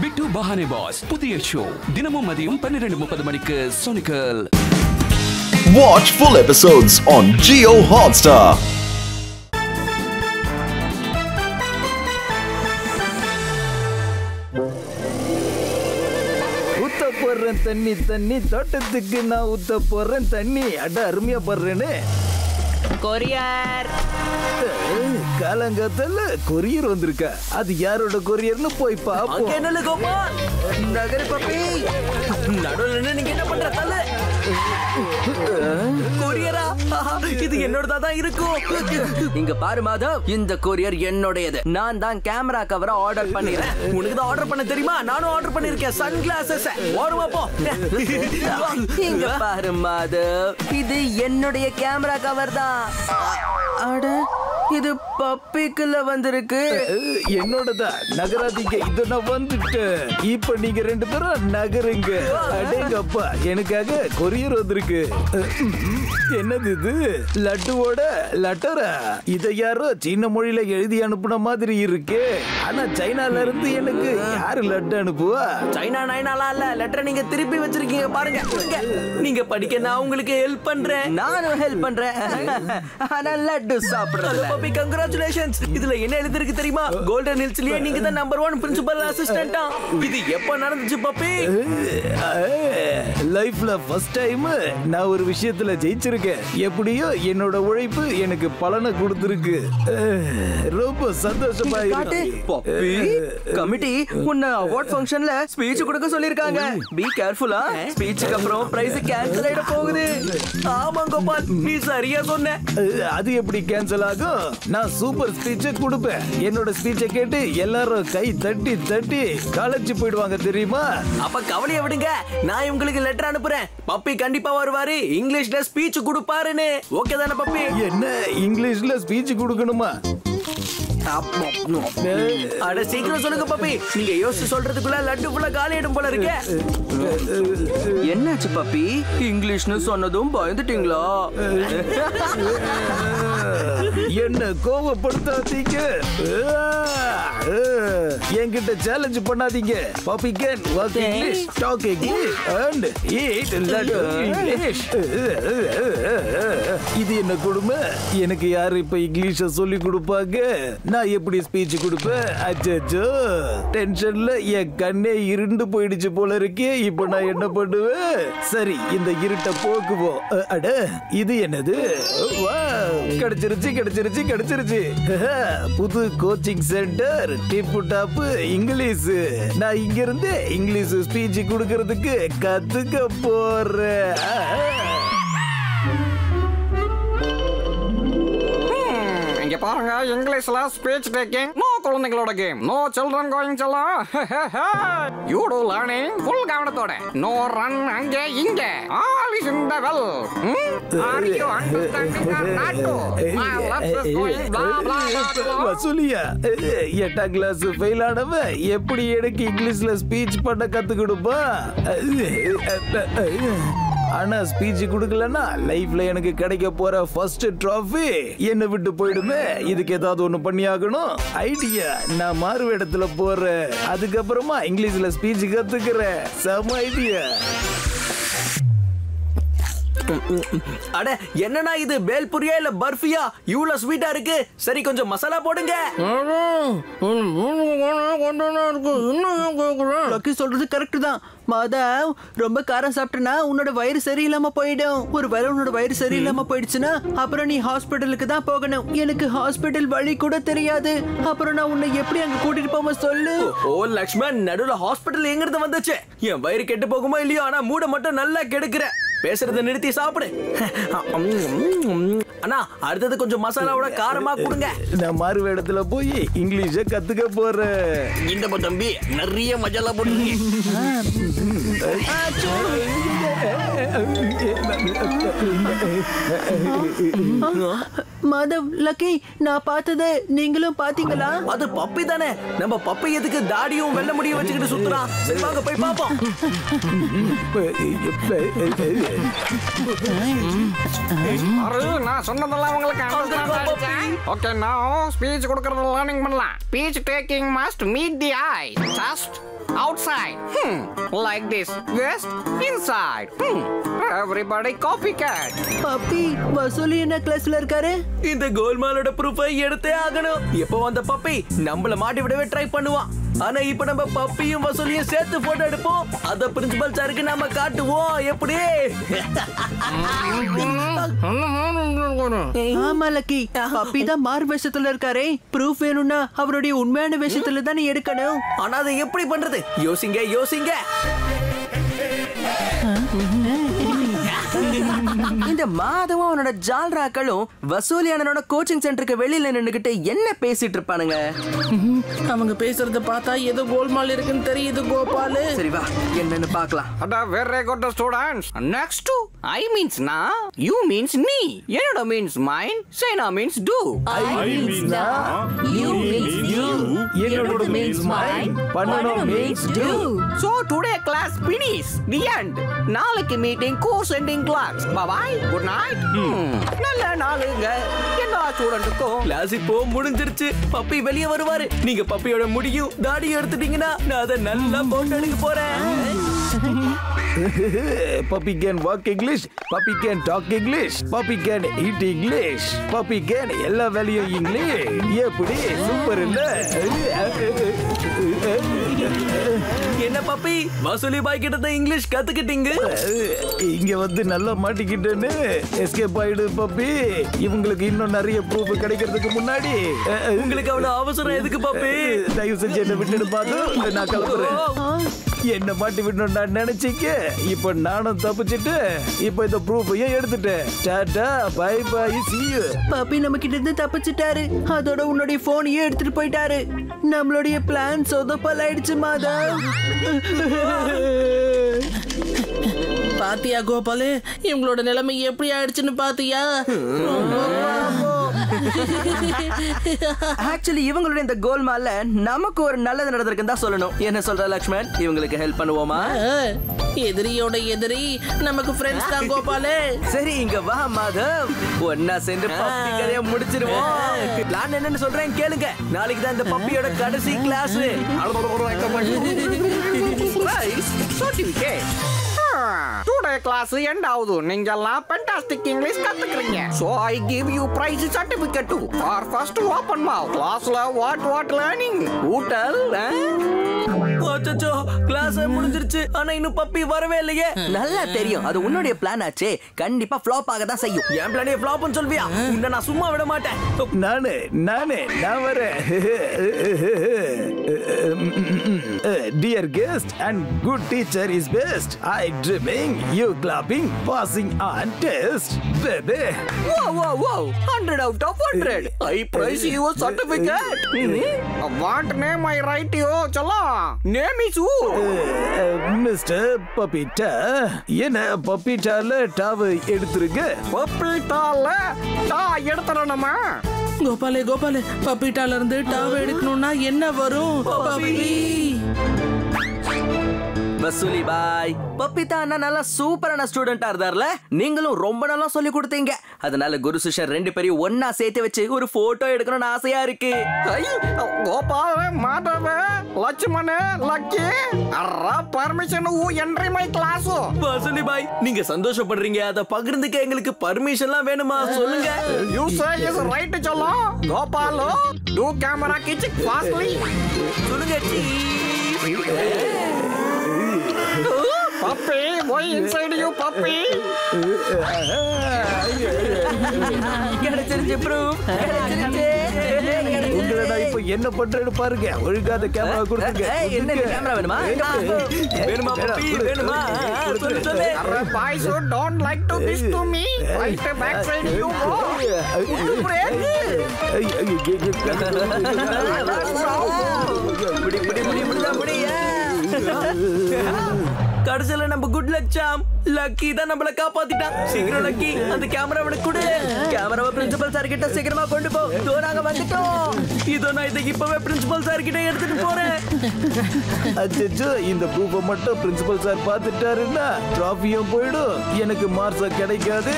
பிட்டு பஹானே pass புதிய show தினமும் மதியம் 12:30 மணிக்கு சோனிக்கல். Watch full episodes on Jio Hotstar. ஊத்த போடுறேன் தண்ணி தண்ணி தோட்டத்துக்கு நான் ஊத்த போடுறேன் தண்ணி அட அருமையா போடுறேன்னு கொரியர் காலங்காத்தால கொரியர் வந்திருக்கா. அது யாரோட கொரியர்னு போய் பாப்போம். என்னல கோபால் நகர பப்பி நடுவுல நீங்க என்ன பண்ற தல கொரியரா இது என்னோடதா தான் இருக்கும். இங்க பாரு மாதவ், இந்த கொரியர் என்னோடது. நான் தான் கேமரா கவரை ஆர்டர் பண்ணிறேன். உனக்கு தான் ஆர்டர் பண்ண தெரியுமா? நானும் ஆர்டர் பண்ணிருக்கேன் சன் கிளாஸஸ். ஓரமா போ. இங்க பாரு மாதவ், இது என்னுடைய கேமரா கவர் தான். அட இது பப்பிக்குள்ள வந்திருக்கு. என்னோடதா நகராதீங்க. இது நான் வந்துட்டேன். இப்ப நீங்க 2 பேரும் நகருங்க. அடேங்கப்பா, எனக்காக கொரியர் வந்திருக்கு. என்னது இது? லட்டுவோட லட்டரா? இத யாரோ சீன மொழியில எழுதி அனுப்புன மாதிரி இருக்கு. ஆனா சைனால இருந்து எனக்கு யாரு லட்டு அனுப்புவா? சைனா நைனாலாம் இல்ல, லெட்டர் நீங்க திருப்பி வச்சிருக்கீங்க பாருங்க. நீங்க படிக்க நான் உங்களுக்கு ஹெல்ப் பண்றேன். நானும் ஹெல்ப் பண்றேன். ஆனா லட்டு சாப்பிடுறது பப்பி கங்க்ராச்சுலேஷன்ஸ். இதுல என்ன எழுதி இருக்கு தெரியுமா? கோல்டன் ஹில்ஸ்லயே நீங்க தான் நம்பர் 1 பிரின்சிபல் அசிஸ்டன்ட்டா. இது எப்ப நடந்துச்சு பப்பி? லைஃப்ல ஃபர்ஸ்ட் டைம் நான் ஒரு விஷயத்துல ஜெயிச்சிருக்கேன். எப்படியோ என்னோட உழைப்பு எனக்கு பலனை கொடுத்திருக்கு. ரொம்ப சந்தோஷமா இருக்கு. பப்பி கமிட்டி உன்னை அவார்ட் ஃபங்க்ஷன்ல ஸ்பீச் கொடுக்க சொல்லிருக்காங்க. பீ கேர்ஃபுல்லா. ஸ்பீச்சுக்கு அப்புறம் பிரைஸ் கேன்சல் ஆயிட போகுது. ஆமா கோபால், நீ சரியா சொன்ன. அது எப்படி கேன்சல் ஆகும்? நான் சூப்பர் ஸ்பீச் கொடுப்பேன். என்னோட ஸ்பீச்சை கேட்டு எல்லாரும் கை தட்டி தட்டி காலேஜ் போயிடுவாங்க தெரியுமா? அப்ப கவலையை விடுங்க, நான் உங்களுக்கு லெட்டர் அனுப்புறேன். பப்பி கண்டிப்பா வருவாரு, இங்கிலீஷ்ல ஸ்பீச் கொடுப்பாருன்னு. ஓகே தானே பப்பி? என்ன இங்கிலீஷ்ல ஸ்பீச் கொடுக்கணுமா? அட சீக்கிரம் சொல்லுங்க பப்பி. நீங்க யோசிச்சு சொல்றதுக்குள்ள லட்டு ஃபுல்லா காலியிடும் போல இருக்கு. என்னாச்சு பப்பி? இங்கிலீஷ்னு சொன்னதும் பயந்துட்டீங்களா? என்ன கோவப்படுத்தாதீங்க. என்கிட்ட சேலஞ்ச் பண்ணாதீங்க. Puppy can walk English, talk English and eat English. இது என்ன கொடுமை? எனக்கு யாரு இப்ப இங்கிலீஷ சொல்லி கொடுப்பாங்க? நான் எப்படி ஸ்பீச் கொடுப்பேன்? அச்சோ, டென்ஷன்ல என் கண்ணே இருண்டு போயிடுச்சு போல இருக்கே. இப்ப நான் என்ன பண்ணுவேன்? சரி, இந்த இருட்ட போக்குவோம். அட இது என்னது? கிடைச்சிருச்சு கிடைச்சிருச்சு கிடைச்சிருச்சு. புது coaching centre tip top English. நான் இங்க இருந்து இங்கிலீஷ் ஸ்பீச் கொடுக்கிறதுக்கு கத்துக்க போறேன். இங்க பாருங்க, இங்கிலீஷ்ல ஸ்பீச் டேக்கிங். நோ குழந்தைகளோட கேம். நோ சில்ட்ரன் கோயிங் செல்லம். யூ டு லேர்னிங் ஃபுல் கவனத்தோட. நோ ரன் அங்கே இங்க. All is in the well. Are you understanding or not? My left is going blah blah blah. வசூலியா 8ஆம் கிளாஸ் ஃபெயில் ஆனவ எப்படி எனக்கு இங்கிலீஷ்ல ஸ்பீச் பண்ண கத்து கொடுப்பா? ஆனா ஸ்பீச் கொடுக்கலன்னா லைஃப்ல எனக்கு கிடைக்க போற ஃபர்ஸ்ட் ட்ராஃபி என்ன விட்டு போயிடுமே. இதுக்கு ஏதாவது ஒண்ணு பண்ணி ஆகணும். ஐடியா, நான் மாறு இடத்துல போறேன். அதுக்கப்புறமா இங்கிலீஷ்ல ஸ்பீச் கத்துக்கிறேன். செம ஐடியா. அட என்னன்னா இது பேல்புரியா இல்ல பர்ஃபியா? இவ்வளவு ஸ்வீட்டா இருக்கு. சரி கொஞ்சம் மசாலா போடுங்க. லக்கி சொல்றது கரெக்ட் தான் மாதவ். ரொம்ப காரம் சாப்பிட்டனா உன்னோட வயிறு சரியில்லாம போயிடும். ஒரு வேளை உன்னோட வயிறு சரியில்லாம போயிடுச்சுன்னா அப்புறம் நீ ஹாஸ்பிட்டலுக்கு தான் போகணும். எனக்கு ஹாஸ்பிட்டல் வழி கூட தெரியாது. அப்புறம் நான் உன்னை எப்படி அங்க கூட்டிட்டு போக சொல்லு? ஓ லக்ஷ்மண், நடுவுல ஹாஸ்பிட்டல் எங்க இருந்து வந்துச்சு? என் வயிறு கெட்டு போகுமா இல்லையோ, ஆனா மூட மட்டும் நல்லா கெடுக்கிற. பேசுறத நிறுத்தி சாப்பிடு. அண்ணா, அடுத்தது கொஞ்சம் மசாலாவோட காரமா கொடுங்க. நான் மாறு இடத்துல போய் இங்கிலீஷ கத்துக்க போறேன். இந்த தம்பி நிறைய மசாலா போடுங்க. மாதவ், லக்கி, நான் பார்த்தது நீங்களும் பாத்தீங்களா? அது பப்பி தானே. நம்ம பப்பி எதுக்கு தாடியும் வெள்ள முடியும் வச்சுக்கிட்டு சுத்துறான்? சரி வாங்க போய் பாப்போம். நான் சொன்னதெல்லாம் உங்களுக்கு ஓகே. நான் ஸ்பீச் கொடுக்கறத லேர்னிங் பண்ணலாம். Speech taking must meet the eye. Just outside. Like this. West, inside. Everybody copycat. Puppy வசூலி என்ன கிளாஸ்ல இருக்காரு? இந்த கோல்மாலோட ப்ரூஃபை எடுத்தே ஆகணும். எப்போ வந்த பப்பி நம்மள மாட்டி விடவே ட்ரை பண்ணுவான். ஆனா இப்ப நம்ம பப்பியும் வசூலியும் சேர்த்து போட்டோ எடுப்போம். அத பிரின்சிபல் சாருக்கு நாம காட்டுவோம். எப்படி? ஆமா லக்கி, பப்பி தான் மாறு வேஷத்துல இருக்காரே. ப்ரூஃப் வேணும்னா அவருடைய உண்மையான வேஷத்துல தானே எடுக்கணும். ஆனா அதை எப்படி பண்றது? யோசிங்க யோசிங்க. இந்த மாதமும் அவனோட ஜால்ராக்களும் வசூலியானனோட கோச்சிங் சென்டருக்கு வெளியில நின்னுகிட்டு என்ன பேசிட்டு இருப்பானுங்க? அவங்க பேசுறத பார்த்தா ஏதோ கோல்மால் இருக்குன்னு தெரியுது கோபாலு. சரி வா என்னன்னு பார்க்கலாம். அட very good students. Next to I means na, you means ni, என்னோட means mine, Sena means do. I means na, you means you, என்னோட means mine, பண்ணனும் means do. So today class finish. The end. நாளைக்கு meeting course ending class. Bye bye. Good night. நல்ல நாளுங்க எல்லா ஸ்டூடண்ட்டுக்கும். Class இப்போ முடிஞ்சிருச்சு. Puppy வெளியே வருவாரு. நீங்க பப்பியோட முடியும் தாடியும் எடுத்துட்டீங்கன்னா நான் அதை நல்லா போட்டோ எடுக்க போறேன். Puppy can walk English, puppy can talk English, puppy can eat English, puppy can எல்லா வேலையும் இங்கிலீஷ். எப்படி சூப்பர் இல்ல? என்ன பப்பி வசூலி பாய் கிட்ட இங்கிலீஷ் கத்துக்கிட்டீங்க? இங்க வந்து நல்லா மாட்டிக்கிட்டேன்னு எஸ்கேப் ஆயிடு பப்பி. இவங்களுக்கு இன்னும் நிறைய ப்ரூஃப் கிடைக்கிறதுக்கு முன்னாடி உங்களுக்கு அவ்வளவு அவசரம் எதுக்கு பப்பி? தயவு செஞ்சு என்ன விட்டுட்டு பார்த்து நான் கிளம்புறேன். என்ன மாட்டி விடணும் நான் நினைச்சீங்க. இப்ப நானும் தப்பிச்சிட்டு இப்ப இந்த ப்ரூஃபையும் எடுத்துட்டேன். Tata bye bye see you. Puppy நம்ம கிட்ட இருந்து தப்பிச்சிட்டாரு. அதோட உன்னுடைய போனையே எடுத்துட்டு போயிட்டாரு. நம்மளுடைய பிளான் சொதப்பல் ஆயிடுச்சு மாதா. பாத்தியா கோபாலு, இவங்களோட நிலைமை எப்படி ஆயிடுச்சுன்னு பாத்தியா? ஆக்சுவலி இவங்களுடைய இந்த கோல்மால்ல நமக்கு ஒரு நல்லது நடந்திருக்குன்னு தான் சொல்லணும். என்ன சொல்ற லக்ஷ்மண்? இவங்களுக்கு ஹெல்ப் பண்ணுவோமா? எதிரியோட எதிரி நமக்கு ஃப்ரெண்ட்ஸ் தான் கோபாலு. சரி இங்க வா மாதவ், ஒன்னா சேர்ந்து பப்பி கதையை முடிச்சிருவோம். பிளான் என்னன்னு சொல்றேன் கேளுங்க. நாளைக்கு தான் இந்த பப்பியோட கடைசி class. Certificate. Today class end ஆகுது. நீங்க எல்லாம் ஃபேண்டாஸ்டிக் இங்கிலீஷ் கத்துக்கிறீங்க. So I give you prize certificate to for first open mouth. கிளாஸ்ல வாட் லேர்னிங் ஊட்டல். அச்சச்சோ கிளாஸ் முடிஞ்சிருச்சு. ஆனா இன்னும் பப்பி வரவே இல்லையே. நல்லா தெரியும் அது உன்னுடைய பிளான் ஆச்சே. கண்டிப்பா ஃப்ளாப் ஆக தான் செய்யும். என் பிளானே ஃப்ளாப்னு சொல்வியா? உன்னை நான் சும்மா விட மாட்டேன். நான் வரேன். Dear guest and good teacher is best. I dreaming, you clapping, passing on test. Baby. Wow. 100 out of 100. I prize you a certificate. What name I write you? Chala. Name is who? Mr. Papita. என்ன பப்பிட்டால டாவ எடுத்துருங்க. பப்பிட்டால டா எடுத்துறணுமா? கோபாலு பப்பிட்டால இருந்து டாவ எடுக்கணும்னா என்ன வரும்? Puppy வசூலி பாய், பப்பிதா அண்ணா நல்லா சூப்பரான ஸ்டூடெண்டா இருந்தார்ல. நீங்களும் ரொம்ப நல்லா சொல்லி கொடுத்தீங்க. அதனால குரு சிஷ்யர் 2 பேரையும் ஒன்னா சேர்த்து வச்சு ஒரு போட்டோ எடுக்கணும்னு ஆசையா இருக்கு. கோபால, மாதவ, லட்சுமண, லக்கி, அரா பர்மிஷன் ஊ என்ட்ரி மை கிளாஸ். வசூலி பாய், நீங்க சந்தோஷப்படுறீங்க. அத பகிர்ந்துக்க எங்களுக்கு பர்மிஷன்லாம் வேணுமா சொல்லுங்க. யூ சே இஸ் ரைட் சொல்ல. கோபால, டு கேமரா கிச் ஃபாஸ்ட்லி. சொல்லுங்க Puppy, why inside you, puppy? கிடைச்சிருச்சு ப்ரூஃப். உங்களை நான் இப்ப என்ன பண்றேன்னு பாருங்க. ஒழுங்காத கேமரா கொடுத்துங்க. என்ன கேமரா வேணுமா? வேணுமா பப்பி வேணுமா? சொல்லு. Boys who don't like to kiss to me, right back side you go. கடைசியில நம்ம குட் லக் சாம். லக்கி தான் நம்மள காப்பாத்திட்டான். சீக்கிரம் லக்கி அந்த கேமராவை கொடு. கேமராவை பிரின்சிபல் சார் கிட்ட சீக்கிரமா கொண்டு போ. நாங்க வந்துட்டோம். இதோ நான் இதை இப்பவே பிரின்சிபல் சார் கிட்ட எடுத்துட்டு போறேன். அச்சோ, இந்த ப்ரூஃபை மட்டும் பிரின்சிபல் சார் பார்த்துட்டாருன்னா டிராஃபியும் போயிடும். எனக்கு மார்க்ஸ் கிடைக்காது.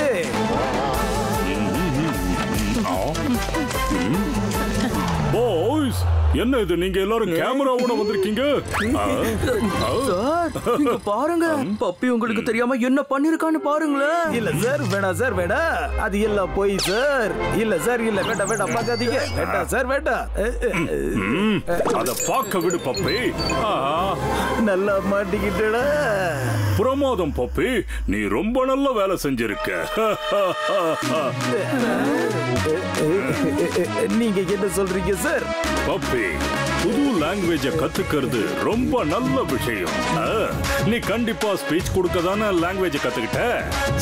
Boys, என்ன இது, நீங்க எல்லாரும் கேமராவோட வந்திருக்கீங்க? சார் இங்க பாருங்க, பப்பி உங்களுக்கு தெரியாம என்ன பண்ணிருக்கான்னு பாருங்களேன். இல்ல சார், வேணாம் சார், வேணாம். அது எல்லாம் போய் சார். இல்ல சார், இல்ல, வேண்டாம் வேண்டாம், பார்க்காதீங்க. வேண்டாம் சார், வேண்டாம். அத பார்க்க விடு பப்பி. நல்லா மாட்டிக்கிட்டடா. பிரமாதம் பப்பி, நீ ரொம்ப நல்ல வேலை செஞ்சிருக்க. நீங்க என்ன சொல்றீங்க சார்? பப்பி, புது லாங்குவேஜ கத்துக்கிறது ரொம்ப நல்ல விஷயம். நீ கண்டிப்பா ஸ்பீச் கொடுக்க தானே லாங்குவேஜ் கத்துக்கிட்ட.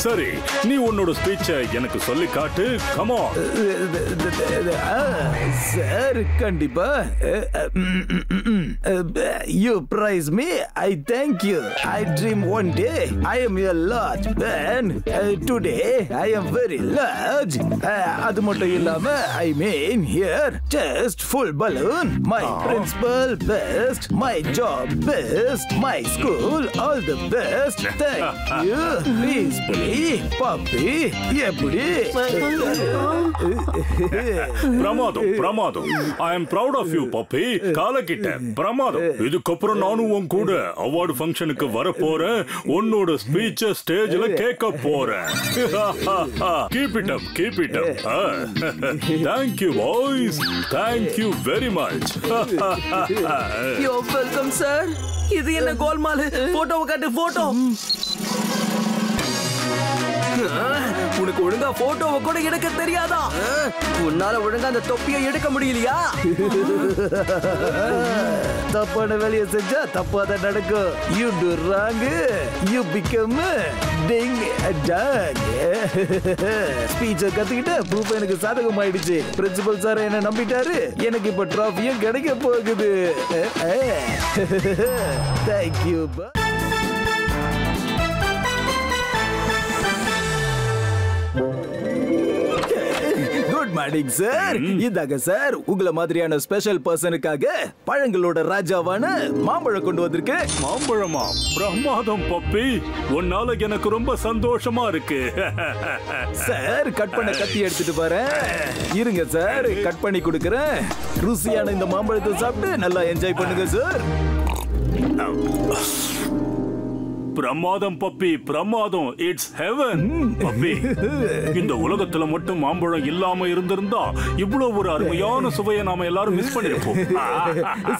சரி, நீ உன்னோட ஸ்பீச்ச எனக்கு சொல்லி காட்டு. Come on. சார் கண்டிப்பா. You praise me, I thank you. I dream one day I am a large man. Today I am very large. அது மட்டும் இல்லாம I mean here just full balloon. My principal best, my job best, my school all the best. Thank you. Please please puppy. எப்படி? பிரமாதம் பிரமாதம். I am proud of you puppy. காலக்கிட்ட பிரமாதம். இதுக்கப்புறம் நானும் உன் கூட அவார்டு ஃபங்க்ஷனுக்கு வர போறேன். உன்னோட ஸ்பீச்ச ஸ்டேஜ்ல கேட்க போறேன். Keep it up, keep it up. Thank you boys. Thank you very much. You're welcome sir. இது என்ன கோல்மால்? போட்டோவை காட்டு, போட்டோ. உனக்கு ஒழுங்கா போட்டோவை கூட எடுக்க தெரியாதா? உன்னால ஒழுங்கா அந்த தொப்பியை எடுக்க முடியலையா? தப்பான வேலையை செஞ்சா தப்பாதான் நடக்கும். You do wrong, you become ding a dog. ஸ்பீச்ச கத்துக்கிட்ட ப்ரூஃப் எனக்கு சாதகம் ஆயிடுச்சு. பிரின்சிபல் சார் என்ன நம்பிட்டாரு. எனக்கு இப்ப ட்ராஃபியும் கிடைக்க போகுது. Thank you. Good morning sir. இதாங்க சார் உங்களை மாதிரியான ஸ்பெஷல் பர்சனுக்காக பழங்களோட ராஜாவான மாம்பழம் கொண்டு வந்திருக்கேன். மாம்பழமா? பிரமாதம் பப்பி, உன்னால எனக்கு ரொம்ப சந்தோஷமா இருக்கு. சார் கட் பண்ண கத்தி எடுத்துட்டு வரேன். இருங்க சார், கட் பண்ணி கொடுக்கறேன். ருசியான இந்த மாம்பழத்தை சாப்பிட்டு நல்லா என்ஜாய் பண்ணுங்க சார். பிரமாதம் பப்பி, பிரமாதம். It's heaven puppy. இந்த உலகத்துல மட்டும் மாம்பழம் இல்லாம இருந்திருந்தா இவ்வளவு ஒரு அருமையான சுவையை நாம எல்லாரும் மிஸ் பண்ணிருப்போம்.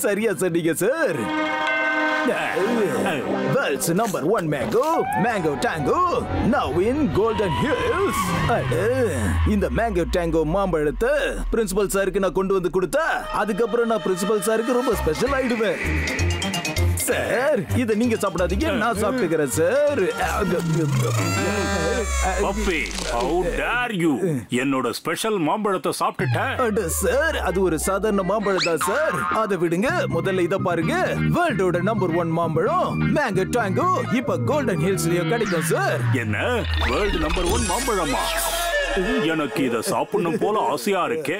சரியா சொன்னீங்க sir. World's number one mango, Mango Tango, now in Golden Hills. இந்த மேங்கோ டாங்கோ மாம்பழத்தை பிரின்சிபல் சாருக்கு நான் கொண்டு வந்து கொடுத்தா அதுக்கப்புறம் நான் பிரின்சிபல் சாருக்கு ரொம்ப ஸ்பெஷல் ஆயிடுவேன். சார் இத நீங்க சாப்பிடாதீங்க, நான் சாப்பிட்டுக்கிறேன் sir. Puppy, how dare you? என்னோட ஸ்பெஷல் மாம்பழத்தை சாப்பிட்டுட்ட? சார் அது ஒரு சாதாரண மாம்பழம் தான் சார். அதை விடுங்க, முதல்ல இத பாருங்க. வேர்ல்டோட நம்பர் 1 மாம்பழம் மேங்கோ டாங்கோ இப்ப கோல்டன் ஹில்ஸ்லயும் கிடைக்கும் சார். என்ன, வேர்ல்ட் நம்பர் 1 மாம்பழமா? எனக்கு இத சாப்பிடணும் போல ஆசையா இருக்கே.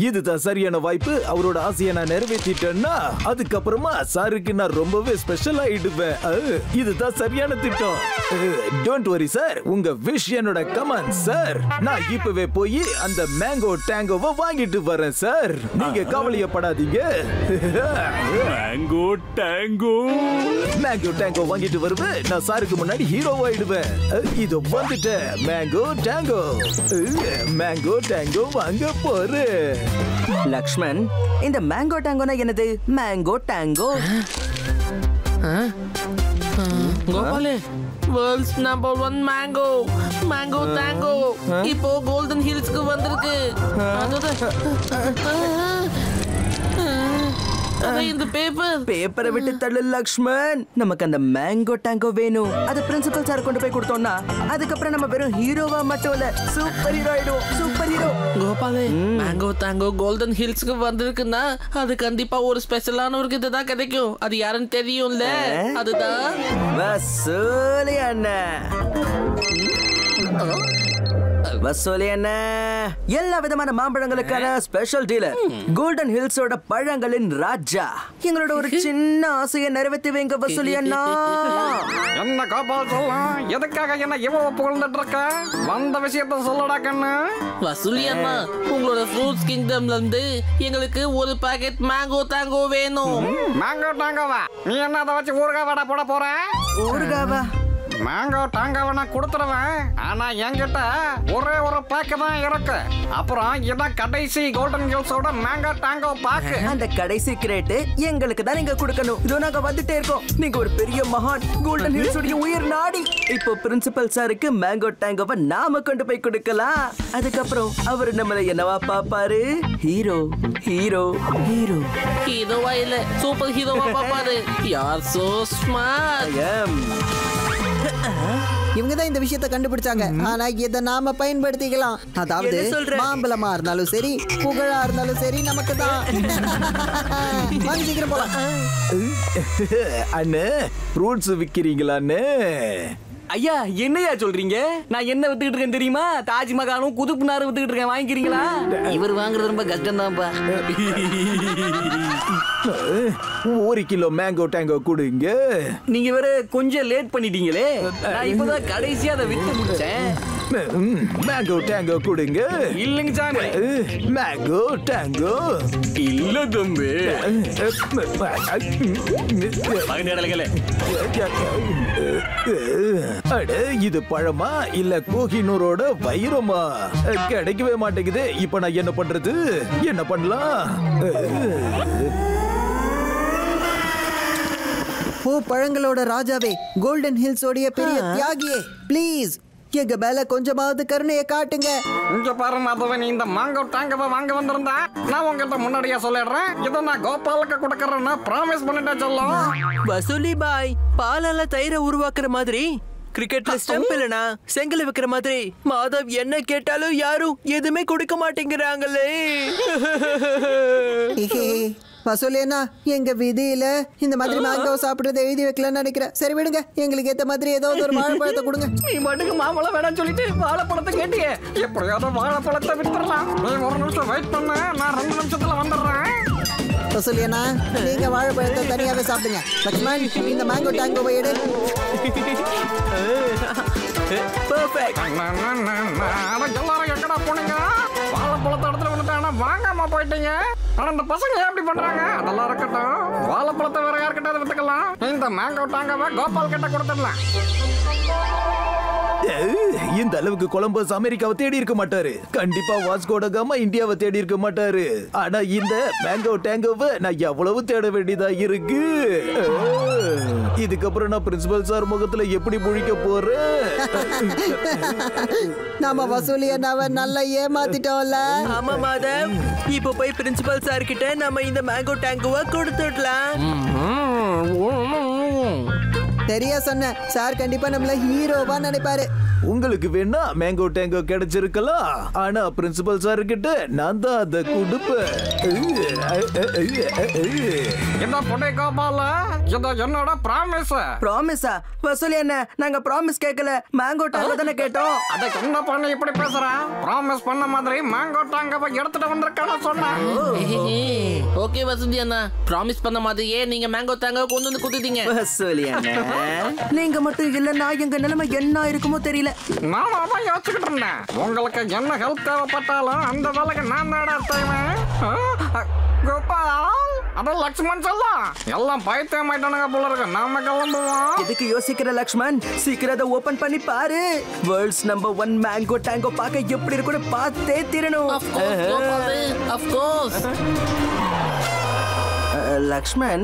இதுதான் சரியான வாய்ப்பு. அவரோட ஆசையை நான் நிறைவேற்றிட்டேன்னா அதுக்கப்புறமா சாருக்கு நான் ரொம்பவே ஸ்பெஷல் ஆயிடுவேன். இதுதான் சரியான திட்டம். டோன்ட் வரி சார், உங்க விஷ் என்னோட கமாண்ட் சார். நான் இப்பவே போய் அந்த மேங்கோ டாங்கோவை வாங்கிட்டு வரேன் சார். நீங்க கவலையப்படாதீங்க. மேங்கோ டாங்கோ, மேங்கோ டாங்கோ வாங்கிட்டு வருவேன். நான் சாருக்கு முன்னாடி ஹீரோ ஆயிடுவேன். இது வந்துட்டேன். மேங்கோ டாங்கோ, மேங்கோ டாங்கோ வாங்க போறேன். லக்ஷ்மன், இந்த மேங்கோ டாங்கோனா என்னது? மேங்கோ டாங்கோ கோபாலே, world's number 1 mango, mango tango இப்போ கோல்டன் ஹில்ஸ்க்கு வந்திருக்கு. இந்த பேப்பரை விட்டு தள்ளு லக்ஷ்மன். நமக்கு அந்த மேங்கோ டாங்கோ வேணும். அது பிரின்சிபல் சார் கொண்டு போய் கொடுத்தோம்னா அதுக்கப்புறம் நம்ம வெறும் ஹீரோவா மட்டும் இல்ல, சூப்பர் ஹீரோ ஆயிடுவோம். Super hero. கோபாலே, மேங்கோ டாங்கோ கோல்டன் ஹில்ஸ்க்கு வந்திருக்குன்னா அது கண்டிப்பா ஒரு ஸ்பெஷலான ஒரு கிட்ட தான் கிடைக்கும். அது யாருன்னு தெரியும்ல? அதுதான் வசூலி அண்ணா. வசூலி என்ன எல்லா விதமான மாம்பழங்களுக்கான ஸ்பெஷல் டீலர் கோல்டன் ஹில்ஸோட பழங்களின் ராஜா. எங்களோட ஒரு சின்ன ஆசையை நிறைவேற்றி வைங்க வசூலி அண்ணா. என்ன கோபால் சொல்லலாம், எதுக்காக என்ன இவ்வளவு புகழ்ந்துட்டு இருக்க? வந்த விஷயத்த சொல்லடா கண்ணு. வசூலி அண்ணா, உங்களோட ஃப்ரூட்ஸ் கிங்டம்ல இருந்து எங்களுக்கு ஒரு பாக்கெட் மேங்கோ டாங்கோ வேணும். மேங்கோ டாங்கோவா? நீ என்ன அதை வச்சு ஊறுகாய் வடை போட போற? ஊறுகாவா? மேங்கோ டாங்கோவை நான் கொடுத்துருவேன். ஆனா என்கிட்ட ஒரே ஒரு பேக்கு தான் இருக்கு. அப்புறம் இதான் கடைசி கோல்டன் ஹில்ஸோட மேங்கோ டாங்கோ பாக்கு. அந்த கடைசி கிரேட் எங்களுக்கு தான் நீங்க கொடுக்கணும். இதோ நாங்க வந்துட்டே இருக்கோம். நீங்க ஒரு பெரிய மகான், கோல்டன் ஹில்ஸோட உயிர் நாடி. இப்போ பிரின்சிபல் சாருக்கு மேங்கோ டாங்கோவை நாம கொண்டு போய் கொடுக்கலாம். அதுக்கப்புறம் அவர் நம்மள என்னவா பாப்பாரு? Hero hero hero. ஹீரோவா இல்ல சூப்பர் ஹீரோவா பாப்பாரு. யார் சோ ஸ்மார்ட். இவங்க தான் இந்த விஷயத்தை கண்டுபிடிச்சாங்க. ஆனா இதை நாம பயன்படுத்திக்கலாம். அதாவது மாம்பழமா இருந்தாலும் சரி, புகழா இருந்தாலும் சரி, நமக்கு தான். வாங்க சீக்கிரம் போலாம். அண்ணே, ஃப்ரூட்ஸ் விக்கிறீங்களாண்ணே? ஐயா என்னையா சொல்றீங்க? நான் என்ன வித்துக்கிட்டு இருக்கேன் தெரியுமா? தாஜ்மஹாலும் குதுப் மினாரும் வித்துக்கிட்டு இருக்கேன். வாங்கிக்கிறீங்களா? இவர் வாங்குறது ரொம்ப கஷ்டம் தான்ப்பா. 1 கிலோ மேங்கோ டாங்கோ கொடுங்க. நீங்க வேற கொஞ்சம் லேட் பண்ணிட்டீங்களே. நான் இப்பதான் கடைசியா அதை வித்து முடிச்சேன். மேங்கோ டாங்கோ கொடுங்க. இல்லைங்க சாமி. மேங்கோ டாங்கோ இல்ல தம்பி. அட, இது பழமா இல்ல கோஹினூரோட வைரமா? கிடைக்கவே மாட்டேங்குது. இப்ப நான் என்ன பண்றது? என்ன பண்ணலாம்? ஓ பழங்களோட ராஜாவே, கோல்டன் ஹில்ஸோடைய பெரிய தியாகியே, ப்ளீஸ் எங்க மேல கொஞ்சமாவது கருணையை காட்டுங்க. இங்க பாரு மாதவன், இந்த மாங்கோ டாங்கோவை வாங்க வந்திருந்தா நான் உங்ககிட்ட முன்னாடியே சொல்லிடுறேன். இதை நான் கோபாலுக்கு கொடுக்கறேன்னு ப்ராமிஸ் பண்ணிட்டேன் சொல்லும். வசூலி பாய், பாலால தயிரை உருவாக்குற மாதிரி, கிரிக்கெட்ல ஸ்டெம்ப் இல்லனா செங்கல் வைக்கிற மாதிரி மாதவ் என்ன கேட்டாலும் யாரும் எதுவுமே கொடுக்க மாட்டேங்கிறாங்களே. வசூலேனா, எங்க விதியில இந்த மாதிரி மேங்கோ சாப்பிடுறத எழுதி வைக்கலன்னு நினைக்கிறேன். சரி விடுங்க, எங்களுக்கு ஏத்த மாதிரி ஏதாவது ஒரு வாழைப்பழத்தை கொடுங்க. நீ மட்டுக்கு மாம்பழம் வேணாம்னு சொல்லிட்டு வாழைப்பழத்தை கேட்டியே. எப்படியாவது வாழைப்பழத்தை வித்துடலாம். நீ 1 நிமிஷம் வெயிட் பண்ண, நான் 2 நிமிஷத்துல வந்துடுறேன். வசூலியனா, நீங்க வாழைப்பழத்தை தனியாவே சாப்பிடுங்க. லக்ஷ்மண், இந்த மேங்கோ டாங்கோவை எடு. பெர்ஃபெக்ட். எல்லாரும் எங்கடா போனீங்க? வாழைப்பழத்தை இடத்துல வந்துட்டானா வாங்காம போயிட்டீங்க. ஆனா இந்த பசங்க ஏன் இப்படி பண்றாங்க? அதெல்லாம் இருக்கட்டும். வாழைப்பழத்தை வேற யார்கிட்ட வித்துக்கலாம். இந்த மேங்கோ டாங்கோவை கோபால் கிட்ட கொடுத்துடலாம். இந்த அளவுக்கு கொலம்பஸ் அமெரிக்காவை தேடி இருக்க மாட்டாரு. கண்டிப்பா வாஸ்கோட காமா இந்தியாவை தேடி இருக்க மாட்டாரு. ஆனா இந்த மேங்கோ டாங்கோவை நான் எவ்வளவு தேட வேண்டியதா இருக்கு. இதுக்கப்புறம் நான் பிரின்சிபல் சார் முகத்துல எப்படி முழிக்க போறேன்? நாம வசூலியனாவை நல்லா ஏமாத்திட்டோம்ல. ஆமா மாதவ், இப்போ போய் பிரின்சிபல் சார் கிட்ட நம்ம இந்த மேங்கோ டாங்கோவை கொடுத்துடலாம். சரியா சொன்ன. சார் கண்டிப்பா நம்மள ஹீரோவா நினைப்பாரு. உங்களுக்கு வேணா மேங்கோ டாங்கோ கிடைச்சிருக்கலாம். ஆனா பிரின்சிபல் சார் கிட்ட நான் தான் அதை கொடுப்பேன். என்ன பொண்ணை கோபால, இது என்னோட ப்ராமிஸ். ப்ராமிஸா? வசூலி என்ன, நாங்க ப்ராமிஸ் கேட்கல, மேங்கோ டாங்கோ தானே கேட்டோம். அதை என்ன பண்ண இப்படி பேசுற? ப்ராமிஸ் பண்ண மாதிரி மேங்கோ டாங்கோவை எடுத்துட்டு வந்திருக்கான சொன்னேன். ஓகே வசந்தி அண்ணா, ப்ராமிஸ் பண்ண மாதிரியே நீங்க மேங்கோ டாங்கோ கொண்டு வந்து கொடுத்தீங்க. வசூலி அண்ணா, நீங்க மட்டும் இல்லன்னா எங்க நிலைமை என்ன இருக்குமோ தெரியல. நானும் அதான் யோசிச்சுக்கிட்டு இருந்தேன். உங்களுக்கு என்ன ஹெல்ப் தேவைப்பட்டாலும் அந்த வேலைக்கு நான் தான் செய்வேன். கோபால், அதான் லக்ஷ்மண் சொல்லலாம். எல்லாம் பைத்தியமாயிட்டானுங்க போல இருக்கு. நாம கிளம்புவோம். எதுக்கு யோசிக்கிற லக்ஷ்மண்? சீக்கிரம் அதை ஓபன் பண்ணி பாரு. வேர்ல்ட்ஸ் நம்பர் 1 மேங்கோ டாங்கோ பார்க்க எப்படி இருக்குன்னு பார்த்தே தீரணும். Of course. லக்ஷ்மண்,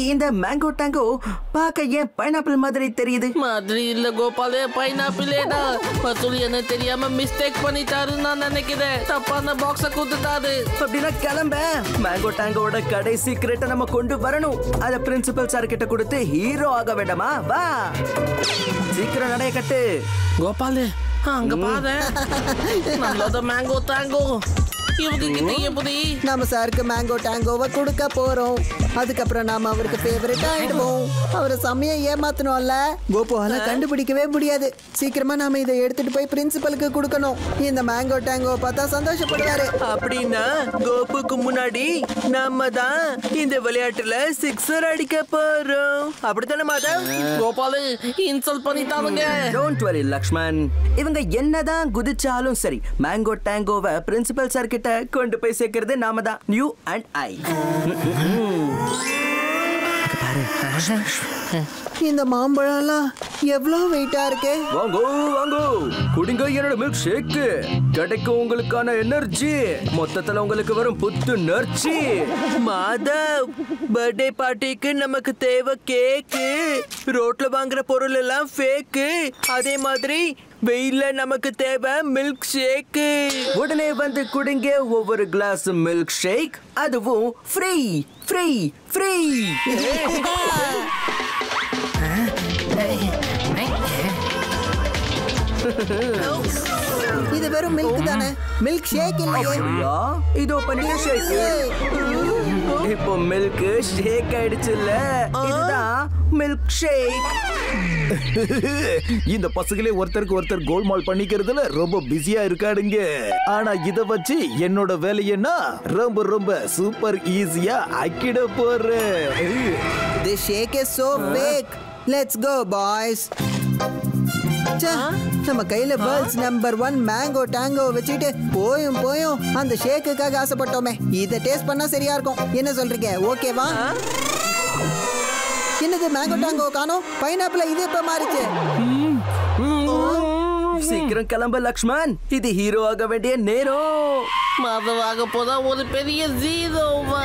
இந்த மேங்கோ டாங்கோ பார்க்க ஏன் பைனாப்பிள் மாதிரி தெரியுது? மாதிரி இல்ல கோபாலே, பைனாப்பிளேடா. வசூலி என்ன தெரியாம மிஸ்டேக் பண்ணிட்டாருன்னு நான் நினைக்கிறேன். தப்பான பாக்ஸ கொடுத்துட்டாரு. அப்படின்னா கிளம்ப. மேங்கோ டாங்கோட கடைசி கிரேட்டை நம்ம கொண்டு வரணும். அத பிரின்சிபல் சார் கிட்ட கொடுத்து ஹீரோ ஆக வேண்டாமா? வா சீக்கிரம் நடைய கட்டு. கோபாலே, அங்க பாரு, நம்மளோட மேங்கோ டாங்கோ. இவங்க கிட்ட எப்படி நாம சாருக்கு மேங்கோ டேங்கோவை கொடுக்க போறோம். அதுக்கப்புறம் நாம அவருக்கு ஃபேவரட் ஆயிடுவோம். அவரை செம்மையா ஏமாத்தணும்ல. கோபுவால கண்டுபிடிக்கவே முடியாது. சீக்கிரமா நாம இதை எடுத்துட்டு போய் பிரின்சிபலுக்கு கொடுக்கணும். இந்த மேங்கோ டேங்கோவை பார்த்தா சந்தோஷப்படுவாரு. அப்படின்னா கோபுக்கு முன்னாடி நம்ம தான் இந்த விளையாட்டுல சிக்ஸர் அடிக்க போறோம். அப்படித்தானே மாதவ்? கோபாலு இன்சல்ட் பண்ணிட்டானுங்க. டோன்ட் வரி லக்ஷ்மன், இவங்க என்னதான் குதிச்சாலும் சரி மேங்கோ டேங்கோவை பிரின்சிபல் சார் கிட்ட கொண்டு போய் சேர்க்கிறது நாம தான். You and I. இந்த மாம்பழம்லாம் எவ்வளவு வெயிட்டா இருக்கு. வாங்கோ வாங்கோ, குடிங்க என்னோட மில்க் ஷேக். கிடைக்கும் உங்களுக்கான எனர்ஜி. மொத்தத்துல உங்களுக்கு வரும் புத்துணர்ச்சி. மாதவ், பர்த்டே பார்ட்டிக்கு நமக்கு தேவை கேக்கு. ரோட்ல வாங்குற பொருள் எல்லாம் ஃபேக்கு. அதே மாதிரி வெயில்ல நமக்கு தேவை மில்க் ஷேக். உடனே வந்து குடிங்க ஒவ்வொரு கிளாஸ் மில்க் ஷேக். அதுவும் ஃப்ரீ ஃப்ரீ ஃப்ரீ. இது வெறும் மில்க் தானே, மில்க் ஷேக் இல்லையே. இதோ பண்ணிய ஷேக். இப்போ மில்க் ஷேக் ஆயிடுச்சுல்ல. இதுதான் மில்க் ஷேக். இந்த பசங்களே ஒருத்தருக்கு ஒருத்தர் கோல்மால் பண்ணிக்கிறதுல ரொம்ப பிஸியா இருக்காடுங்க. ஆனா இத வச்சு என்னோட வேலையன்னா ரொம்ப ரொம்ப சூப்பர் ஈஸியா ஆக்கிட போறேன். This shake is so fake. Let's go boys. நம்ம கையில வேர்ல்ட்ஸ் நம்பர் 1 மேங்கோ டேங்கோ வச்சுட்டு போயும் அந்த ஷேக்குக்காக ஆசைப்பட்டோமே. இதை டேஸ்ட் பண்ணா சரியா இருக்கும். என்ன சொல்றீங்க? ஓகேவா? என்னது மேங்கோ டேங்கோ காணோம்? பைனாப்பிள் இது எப்ப மாறிச்சு? சீக்கிரம் கிளம்ப லக்ஷ்மன், இது ஹீரோ ஆக வேண்டிய நேரம். மாதவாக போதா ஒரு பெரிய ஜீரோவா.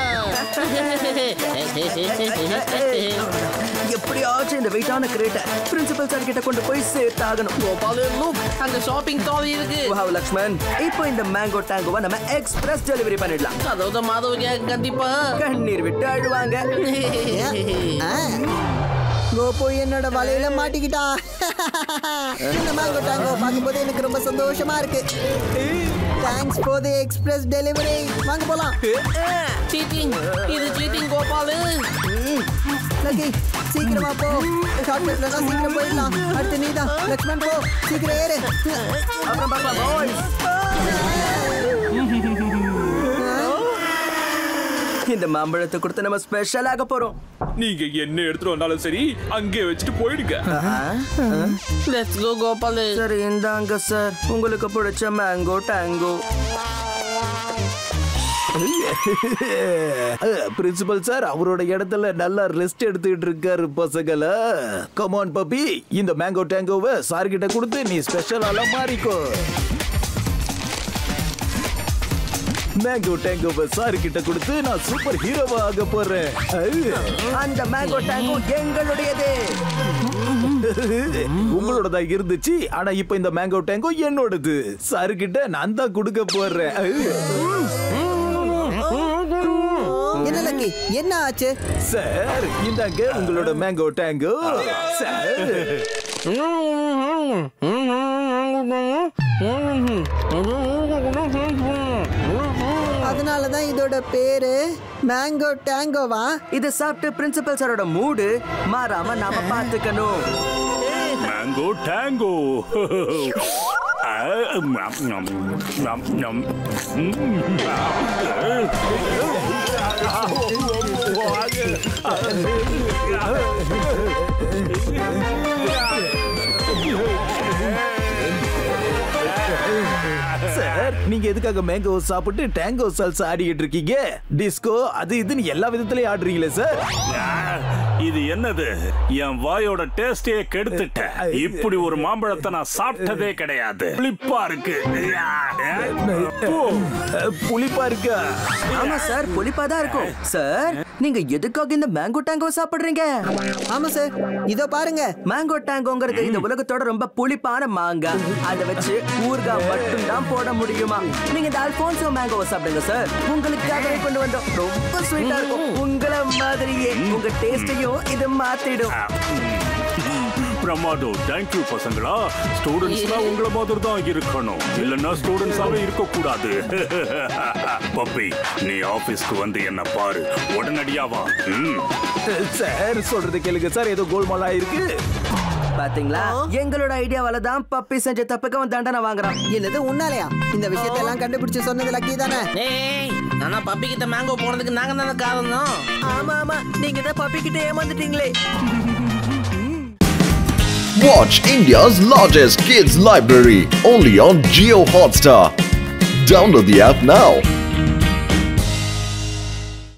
எப்படியாச்சும் இந்த வெயிட்டான கிரேட்டை பிரின்சிபல் சார் கிட்ட கொண்டு போய் சேர்த்தாகணும். கோபாலு லுக், அங்க ஷாப்பிங் ட்ராலி இருக்கு. வாவ் லக்ஷ்மன், இப்போ இந்த மேங்கோ டேங்கோவை நம்ம எக்ஸ்பிரஸ் டெலிவரி பண்ணிடலாம். அதாவது மாதவங்க கண்டிப்பா கண்ணீர் விட்டு அழுவாங்க. கோபு என்னோட வலையில மாட்டிக்கிட்டான். இந்த மேங்கோ டேங்கோ பார்க்கும்போது எனக்கு ரொம்ப சந்தோஷமா இருக்கு. Thanks for the express delivery. வாங்க போலாம். சீட்டிங், இது சீட்டிங் கோபாலு. லக்கி சீக்கிரமா போ. ஷார்ட்கட்ல தான் சீக்கிரம் போயிடலாம். அடுத்து நீதான். லக்ஷ்மன் போ, சீக்கிரம் ஏறு. அப்புறம் பார்க்கலாம் பாய்ஸ். இந்த மாம்பழத்தை கொடுத்து நம்ம ஸ்பெஷல் ஆக போறோம். நீங்க என்ன எடுத்துட்டு வந்தாலும் சரி அங்கே வச்சுட்டு போயிடுங்க. Let's go Gopalu. சரி இந்தாங்க சார், உங்களுக்கு பிடிச்ச மேங்கோ டேங்கோ. பிரின்சிபல் சார் அவரோட இடத்துல நல்லா ரெஸ்ட் எடுத்துக்கிட்டு இருக்காரு பசங்கள. கமான் பப்பி, இந்த மேங்கோ டேங்கோவை சார் கிட்ட கொடுத்து நீ ஸ்பெஷலால மாறிக்கோ. மேங்கோ டேங்கோவை சார் கிட்ட கொடுத்து நான் சூப்பர் ஹீரோவா ஆக போறேன். அந்த மேங்கோ டேங்கோ எங்களுடையது. உங்களோடதான் இருந்துச்சு, ஆனா இப்ப இந்த மேங்கோ டேங்கோ என்னோடது. சார் கிட்ட நான் தான் கொடுக்க போறேன். என்ன லக்கி, என்ன ஆச்சு? சார் இந்தாங்க உங்களோட மேங்கோ டேங்கோ. சார் அதனாலதான் இதோட பேரு மேங்கோ டேங்கோவா? இத சாப்பிட்டு பிரின்சிபல் சாரோட மூடு மாறாம நாம பாத்துக்கணும். Mango tango. சார் நீங்க எதுக்காக மேங்கோ சாப்பிட்டு டேங்கோ சால்சா ஆடிக்கிட்டு இருக்கீங்க? டிஸ்கோ அது இதுன்னு எல்லா விதத்திலயும் ஆடுறீங்களே சார். இது என்னது? என் வாயோட டேஸ்டே கெடுத்துட்ட. இப்படி ஒரு மாம்பழத்தை நான் சாப்பிட்டதே கிடையாது. புளிப்பா இருக்கு. புளிப்பா இருக்கா? ஆமா சார், புளிப்பா தான் இருக்கும். சார் நீங்க எதுக்காக இந்த மேங்கோ டேங்கோ சாப்பிடுறீங்க? ஆமா சார், இதோ பாருங்க. மேங்கோ டேங்கோங்கிறது இந்த உலகத்தோட ரொம்ப புளிப்பான மாங்காய். அதை வச்சு ஊறுகாய் மட்டும் தான் போட முடியுமா? நீங்க இந்த அல்போன்சோ மேங்கோவை சாப்பிடுங்க சார். உங்களுக்காகவே கொண்டு வந்தோம். ரொம்ப ஸ்வீட்டா இருக்கும். உங்களை மாதிரியே உங்க டேஸ்டையும் இது மாத்திடும். பிரமாதம். தேங்க்யூ பசங்களா. ஸ்டூடெண்ட்ஸ்லாம் உங்கள மாதிரி தான் இருக்கணும், இல்லன்னா ஸ்டூடெண்ட்ஸாவே இருக்க கூடாது. பப்பி, நீ ஆபீஸ்க்கு வந்து என்ன பாரு, உடனடியா வா. சார் சொல்றது கேளுங்க சார், ஏதோ கோல்மாலா இருக்கு. பாத்தீங்களா, எங்களோட ஐடியாவால தான் பப்பி செஞ்ச தப்புக்கு அவன் தண்டனை வாங்குறான். என்னது உன்னாலயா? இந்த விஷயத்தை எல்லாம் கண்டுபிடிச்சு சொன்னது லக்கி தானே? ஏய், ஆனா பப்பி கிட்ட மேங்கோ போனதுக்கு நாங்க தான காரணம். ஆமா ஆமா, நீங்க தான் பப்பி கிட்ட ஏமாந்துட்டீங்களே. Watch India's largest kids library only on Jio Hotstar. Download the app now.